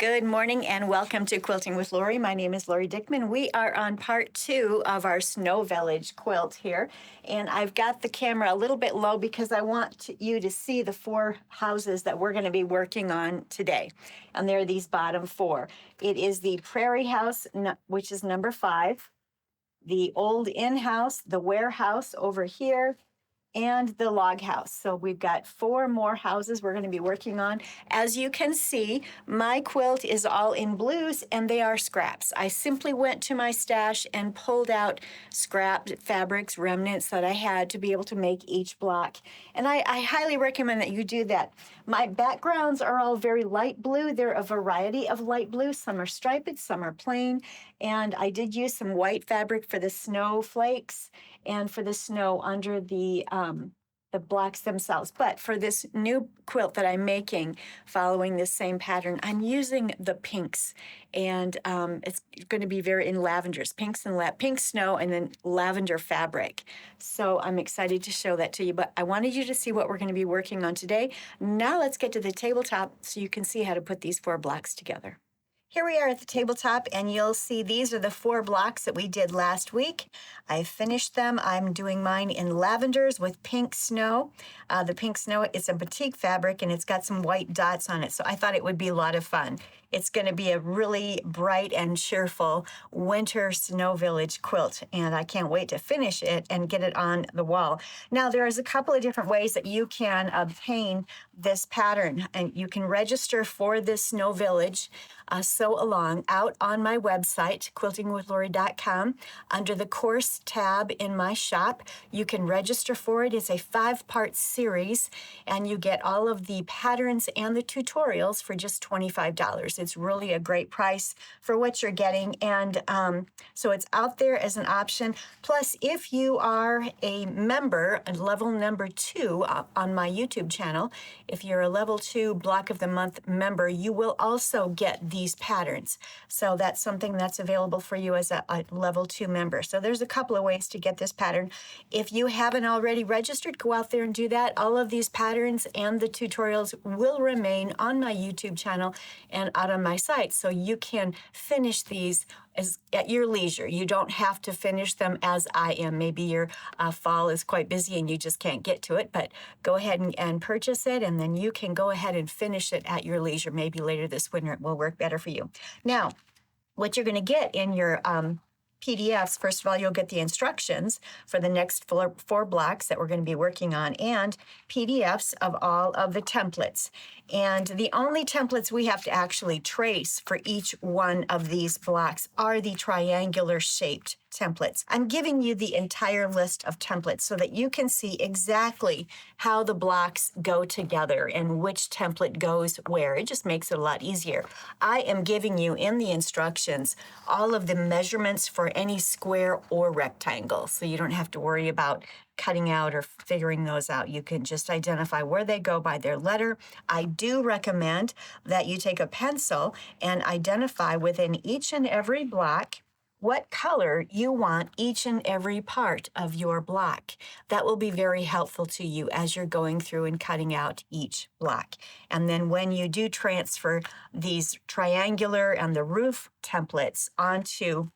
Good morning and welcome to Quilting with Lori. My name is Lori Dickman. We are on part 2 of our Snow Village quilt here. And I've got the camera a little bit low because I want you to see the 4 houses that we're going to be working on today. And they're these bottom 4. It is the Prairie House, which is number 5, the Old Inn House, the Warehouse over here, and the log house. So we've got 4 more houses we're going to be working on. As you can see, my quilt is all in blues and they are scraps. I simply went to my stash and pulled out scrap fabrics, remnants that I had to be able to make each block. And I highly recommend that you do that. My backgrounds are all very light blue. They're a variety of light blue. Some are striped, some are plain. And I did use some white fabric for the snowflakes and for the snow under the blocks themselves. But for this new quilt that I'm making, following this same pattern, I'm using the pinks, and it's going to be very in lavenders, pink snow, and then lavender fabric. So I'm excited to show that to you. But I wanted you to see what we're going to be working on today. Now let's get to the tabletop so you can see how to put these 4 blocks together. Here we are at the tabletop, and you'll see these are the 4 blocks that we did last week. I finished them. I'm doing mine in lavenders with pink snow. The pink snow is a batik fabric, and it's got some white dots on it, so I thought it would be a lot of fun. It's going to be a really bright and cheerful winter Snow Village quilt, and I can't wait to finish it and get it on the wall. Now, there's a couple of different ways that you can obtain this pattern, and you can register for this Snow Village sew along out on my website, quiltingwithlori.com. Under the course tab in my shop, you can register for it. It's a 5-part series, and you get all of the patterns and the tutorials for just $25. It's really a great price for what you're getting, and so it's out there as an option. Plus, if you are a member, a level number 2 on my YouTube channel, if you're a level 2 Block of the Month member, you will also get these patterns. So that's something that's available for you as a level 2 member. So there's a couple of ways to get this pattern. If you haven't already registered, go out there and do that. All of these patterns and the tutorials will remain on my YouTube channel and out on my site, so you can finish these at your leisure. You don't have to finish them as I am. Maybe your fall is quite busy and you just can't get to it, but go ahead and purchase it, and then you can go ahead and finish it at your leisure. Maybe later this winter it will work better for you. Now, what you're going to get in your PDFs, first of all, you'll get the instructions for the next 4 blocks that we're going to be working on, and PDFs of all of the templates. And the only templates we have to actually trace for each one of these blocks are the triangular shaped templates. I'm giving you the entire list of templates so that you can see exactly how the blocks go together and which template goes where. It just makes it a lot easier. I am giving you in the instructions all of the measurements for any square or rectangle, so you don't have to worry about cutting out or figuring those out. You can just identify where they go by their letter. I do recommend that you take a pencil and identify within each and every block what color you want each and every part of your block. That will be very helpful to you as you're going through and cutting out each block. And then when you do transfer these triangular and the roof templates onto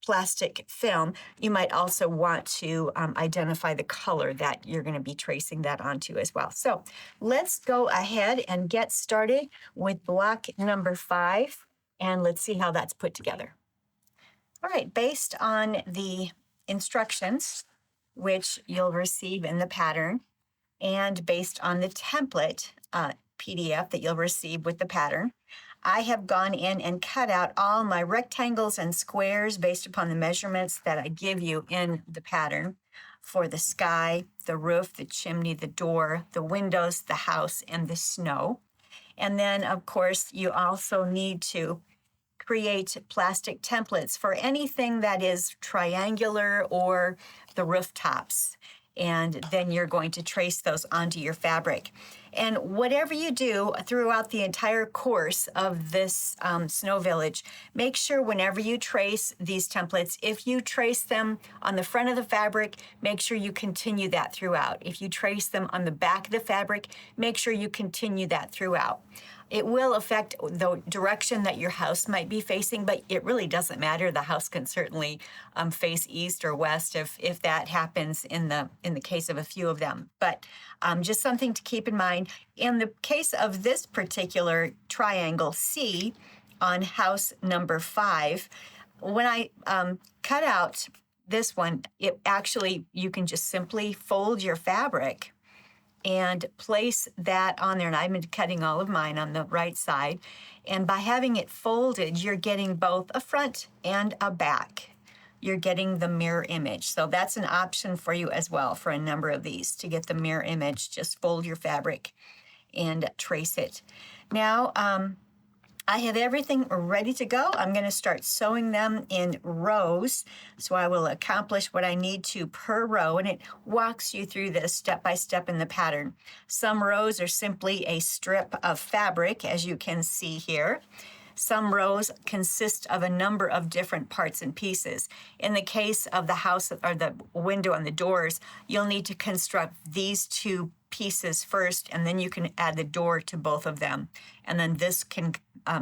plastic film, you might also want to identify the color that you're going to be tracing that onto as well. So let's go ahead and get started with block number 5, and let's see how that's put together. All right, based on the instructions, which you'll receive in the pattern, and based on the template PDF that you'll receive with the pattern, I have gone in and cut out all my rectangles and squares based upon the measurements that I give you in the pattern for the sky, the roof, the chimney, the door, the windows, the house, and the snow. And then, of course, you also need to create plastic templates for anything that is triangular or the rooftops. And then you're going to trace those onto your fabric. And whatever you do throughout the entire course of this Snow Village, make sure whenever you trace these templates, if you trace them on the front of the fabric, make sure you continue that throughout. If you trace them on the back of the fabric, make sure you continue that throughout. It will affect the direction that your house might be facing, but it really doesn't matter. The house can certainly face east or west if that happens in the case of a few of them. But just something to keep in mind. In the case of this particular triangle C on house number 5, when I cut out this one, it actually, you can just simply fold your fabric and place that on there. And I've been cutting all of mine on the right side. And by having it folded, you're getting both a front and a back. You're getting the mirror image. So that's an option for you as well for a number of these to get the mirror image. Just fold your fabric and trace it. Now, I have everything ready to go. I'm going to start sewing them in rows. So I will accomplish what I need to per row, and it walks you through this step by step in the pattern. Some rows are simply a strip of fabric, as you can see here. Some rows consist of a number of different parts and pieces. In the case of the house or the window and the doors, you'll need to construct these two pieces first, and then you can add the door to both of them. And then this can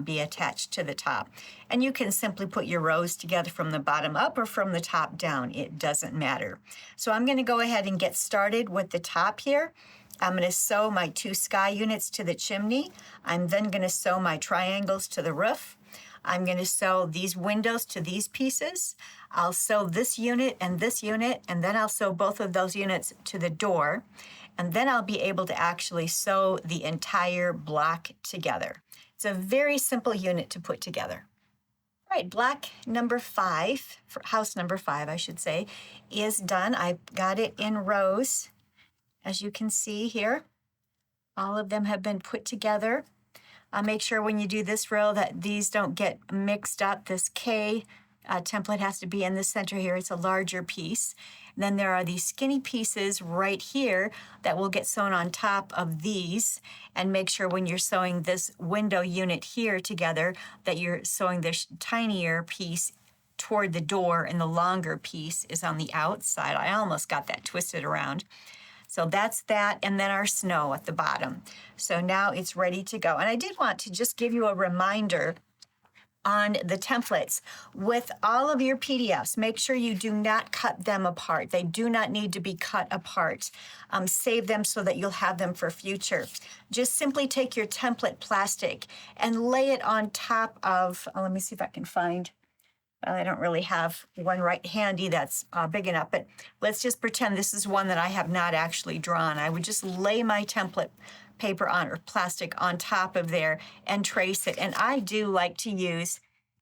be attached to the top. And you can simply put your rows together from the bottom up or from the top down. It doesn't matter. So I'm going to go ahead and get started with the top here. I'm going to sew my 2 sky units to the chimney. I'm then going to sew my triangles to the roof. I'm going to sew these windows to these pieces. I'll sew this unit, and then I'll sew both of those units to the door. And then I'll be able to actually sew the entire block together. It's a very simple unit to put together. All right, block number 5, for house number 5, I should say, is done. I've got it in rows. As you can see here, all of them have been put together. Make sure when you do this row that these don't get mixed up. This K template has to be in the center here. It's a larger piece. And then there are these skinny pieces right here that will get sewn on top of these. And make sure when you're sewing this window unit here together that you're sewing this tinier piece toward the door and the longer piece is on the outside. I almost got that twisted around. So that's that, and then our snow at the bottom. So now it's ready to go. And I did want to just give you a reminder on the templates. With all of your PDFs, make sure you do not cut them apart. They do not need to be cut apart. Save them so that you'll have them for future. Just simply take your template plastic and lay it on top of, let me see if I can find, I don't really have one right handy that's big enough, but let's just pretend this is one that I have not actually drawn. I would just lay my template paper on or plastic on top of there and trace it. And I do like to use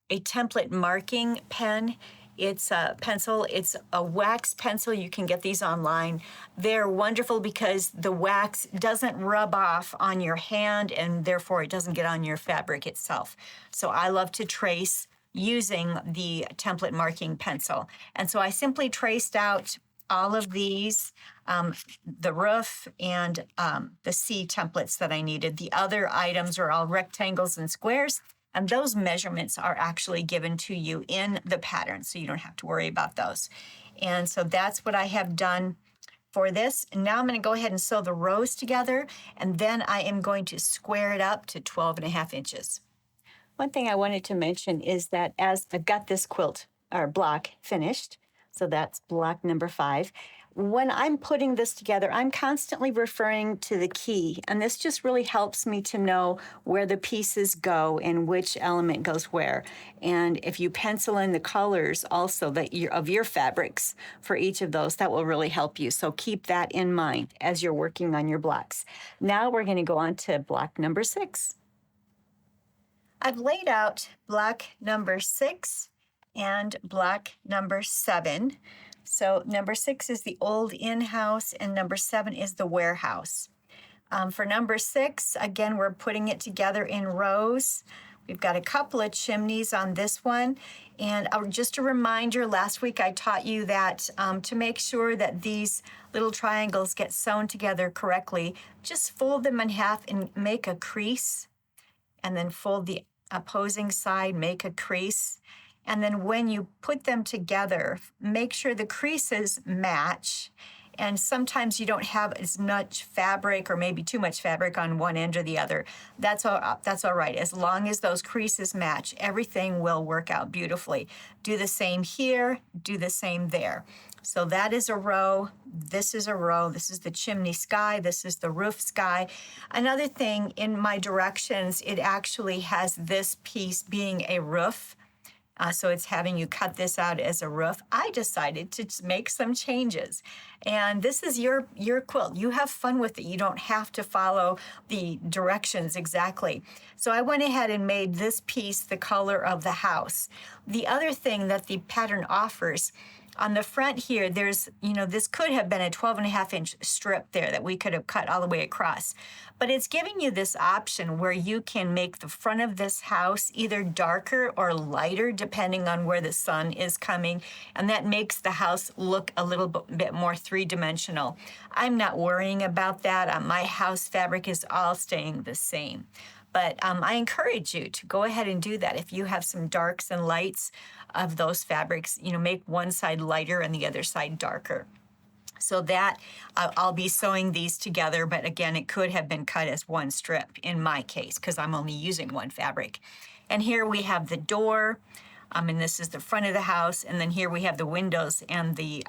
a template marking pen. It's a pencil. It's a wax pencil. You can get these online. They're wonderful because the wax doesn't rub off on your hand and therefore it doesn't get on your fabric itself. So I love to trace using the template marking pencil. And so I simply traced out all of these, the roof and the C templates that I needed. The other items are all rectangles and squares, and those measurements are actually given to you in the pattern, so you don't have to worry about those. And so that's what I have done for this. And now I'm going to go ahead and sew the rows together, and then I am going to square it up to 12.5 inches. One thing I wanted to mention is that as I've got this quilt or block finished, so that's block number 5, when I'm putting this together, I'm constantly referring to the key, and this just really helps me to know where the pieces go and which element goes where. And if you pencil in the colors also of your fabrics for each of those, that will really help you. So keep that in mind as you're working on your blocks. Now we're going to go on to block number 6. I've laid out block number 6 and block number 7. So number 6 is the old in-house and number 7 is the warehouse. For number 6, again, we're putting it together in rows. We've got a couple of chimneys on this one. And just a reminder, last week I taught you that to make sure that these little triangles get sewn together correctly, just fold them in half and make a crease, and then fold the opposing side, make a crease. And then when you put them together, make sure the creases match And sometimes you don't have as much fabric or maybe too much fabric on one end or the other. That's all right. As long as those creases match, everything will work out beautifully. Do the same here, do the same there. So that is a row, this is a row, this is the chimney sky, this is the roof sky. Another thing in my directions, it actually has this piece being a roof. So it's having you cut this out as a roof. I decided to make some changes. And this is your quilt. You have fun with it. You don't have to follow the directions exactly. So I went ahead and made this piece the color of the house. The other thing that the pattern offers, on the front here, there's, this could have been a 12.5-inch strip there that we could have cut all the way across. But it's giving you this option where you can make the front of this house either darker or lighter, depending on where the sun is coming. And that makes the house look a little bit more three-dimensional. I'm not worrying about that. My house fabric is all staying the same. But I encourage you to go ahead and do that. If you have some darks and lights of those fabrics, make one side lighter and the other side darker. So that I'll be sewing these together, but again, it could have been cut as one strip in my case because I'm only using one fabric. And here we have the door, and this is the front of the house, and then here we have the windows and the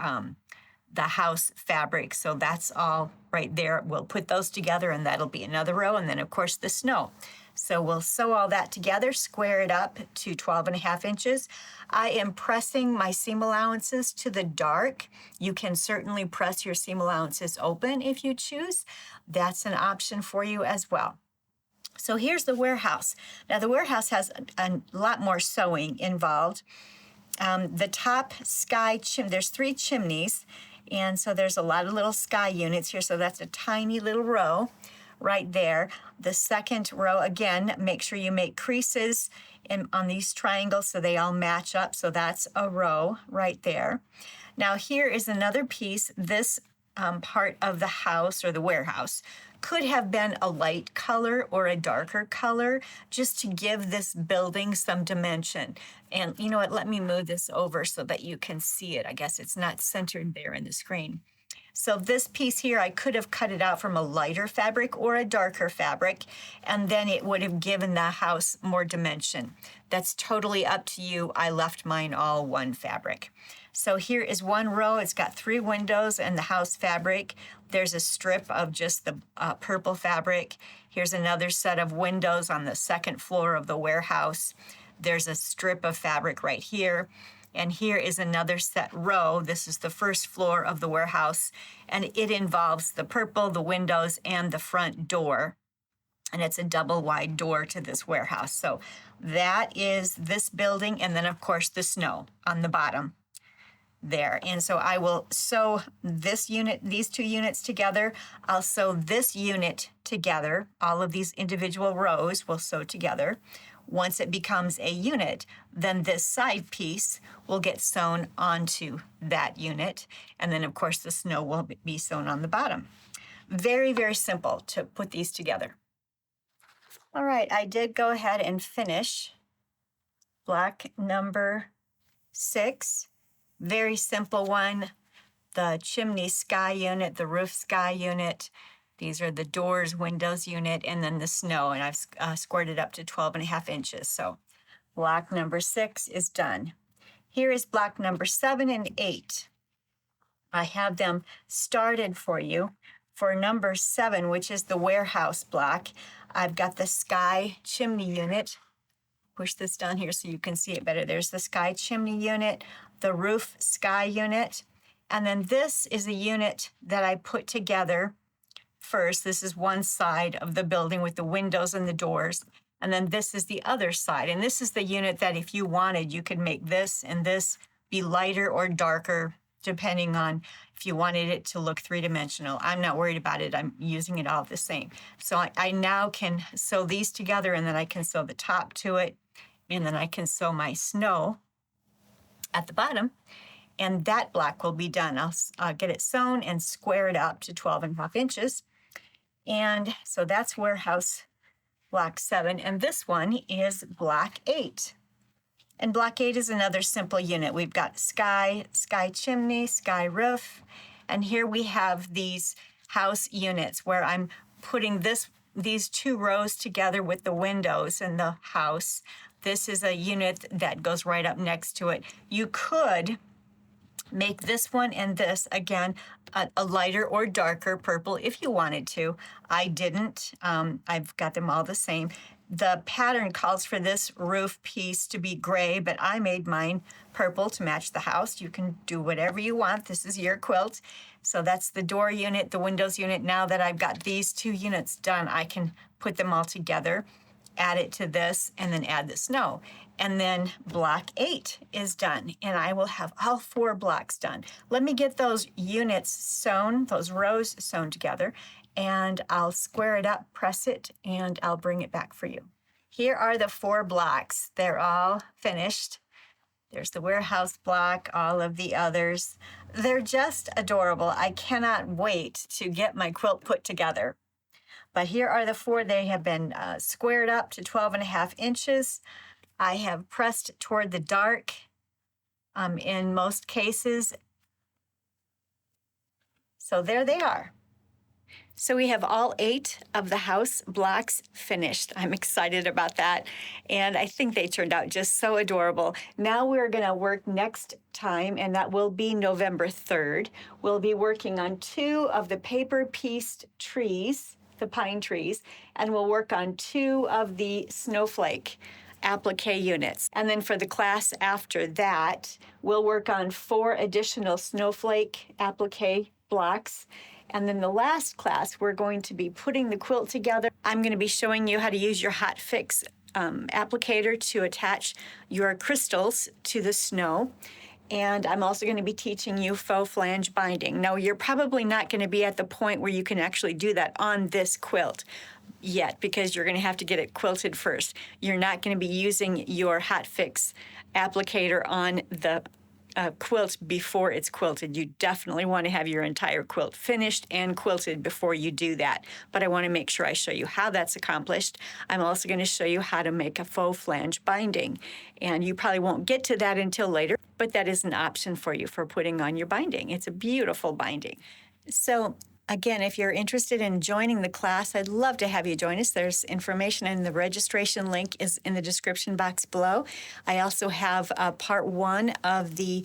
house fabric. So that's all right there. We'll put those together and that'll be another row. And then of course the snow. So we'll sew all that together, square it up to 12.5 inches. I am pressing my seam allowances to the dark. You can certainly press your seam allowances open if you choose. That's an option for you as well. So here's the warehouse. Now the warehouse has a lot more sewing involved. The top sky there's 3 chimneys. And so there's a lot of little sky units here. So that's a tiny little row right there. The second row, again, make sure you make creases on these triangles so they all match up. So that's a row right there. Now here is another piece. This part of the house or the warehouse could have been a light color or a darker color just to give this building some dimension. And you know what, let me move this over so that you can see it. I guess it's not centered there in the screen. So this piece here, I could have cut it out from a lighter fabric or a darker fabric, and then it would have given the house more dimension. That's totally up to you. I left mine all one fabric. So here is one row. It's got 3 windows and the house fabric. There's a strip of just the purple fabric. Here's another set of windows on the second floor of the warehouse. There's a strip of fabric right here. And here is another set row. This is the first floor of the warehouse, and it involves the purple, the windows, and the front door. And it's a double wide door to this warehouse. So that is this building, and then of course the snow on the bottom there. And so I will sew this unit, these 2 units together. I'll sew this unit together. All of these individual rows will sew together. Once it becomes a unit, then this side piece will get sewn onto that unit. And then of course the snow will be sewn on the bottom. Very, very simple to put these together. All right, I did go ahead and finish block number 6. Very simple one. The chimney sky unit, the roof sky unit. These are the doors, windows unit, and then the snow, and I've squared it up to 12.5 inches. So block number 6 is done. Here is block number 7 and 8. I have them started for you. For number 7, which is the warehouse block, I've got the sky chimney unit. Push this down here so you can see it better. There's the sky chimney unit, the roof sky unit, and then this is a unit that I put together first. This is one side of the building with the windows and the doors. And then this is the other side. And this is the unit that if you wanted, you could make this and this be lighter or darker, depending on if you wanted it to look 3-dimensional. I'm not worried about it. I'm using it all the same. So I now can sew these together, and then I can sew the top to it. And then I can sew my snow at the bottom. And that block will be done. I'll get it sewn and square it up to 12.5 inches. And so that's warehouse block 7. And this one is block 8. And block 8 is another simple unit. We've got sky chimney, sky roof, And here we have these house units where I'm putting these two rows together with the windows in the house. This is a unit that goes right up next to it. You could make this one and this, again, a lighter or darker purple if you wanted to. I didn't. I've got them all the same. The pattern calls for this roof piece to be gray, but I made mine purple to match the house. You can do whatever you want. This is your quilt. So that's the door unit, the windows unit. Now that I've got these two units done, I can put them all together, add it to this, and then add the snow. And then block 8 is done, and I will have all 4 blocks done. Let me get those units sewn, those rows sewn together, and I'll square it up, press it, and I'll bring it back for you. Here are the 4 blocks. They're all finished. There's the warehouse block, all of the others. They're just adorable. I cannot wait to get my quilt put together. But here are the 4. They have been squared up to 12.5 inches. I have pressed toward the dark in most cases. So there they are. So we have all 8 of the house blocks finished. I'm excited about that. And I think they turned out just so adorable. Now we're going to work next time, and that will be November 3rd. We'll be working on 2 of the paper pieced trees, the pine trees, and we'll work on 2 of the snowflake applique units. And then for the class after that, we'll work on 4 additional snowflake applique blocks. And then the last class, we're going to be putting the quilt together. I'm going to be showing you how to use your hot fix applicator to attach your crystals to the snow. And I'm also going to be teaching you faux flange binding. Now, you're probably not going to be at the point where you can actually do that on this quilt yet, because you're going to have to get it quilted first. You're not going to be using your hot fix applicator on the quilt before it's quilted. You definitely want to have your entire quilt finished and quilted before you do that. But I want to make sure I show you how that's accomplished. I'm also going to show you how to make a faux flange binding. And you probably won't get to that until later, but that is an option for you for putting on your binding. It's a beautiful binding. So again, if you're interested in joining the class, I'd love to have you join us. There's information, and the registration link is in the description box below. I also have part 1 of the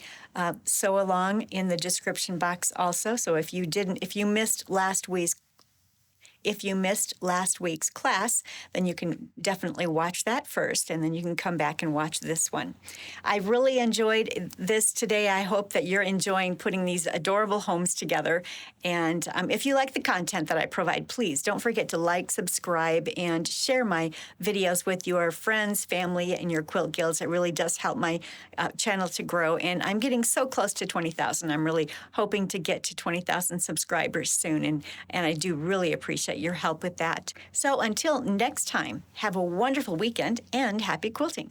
sew along in the description box also. So if you missed last week's class, then you can definitely watch that first, and then you can come back and watch this one. I really enjoyed this today. I hope that you're enjoying putting these adorable homes together. And if you like the content that I provide, please don't forget to like, subscribe, and share my videos with your friends, family, and your quilt guilds. It really does help my channel to grow. And I'm getting so close to 20,000. I'm really hoping to get to 20,000 subscribers soon. And I do really appreciate your help with that. So until next time, have a wonderful weekend and happy quilting.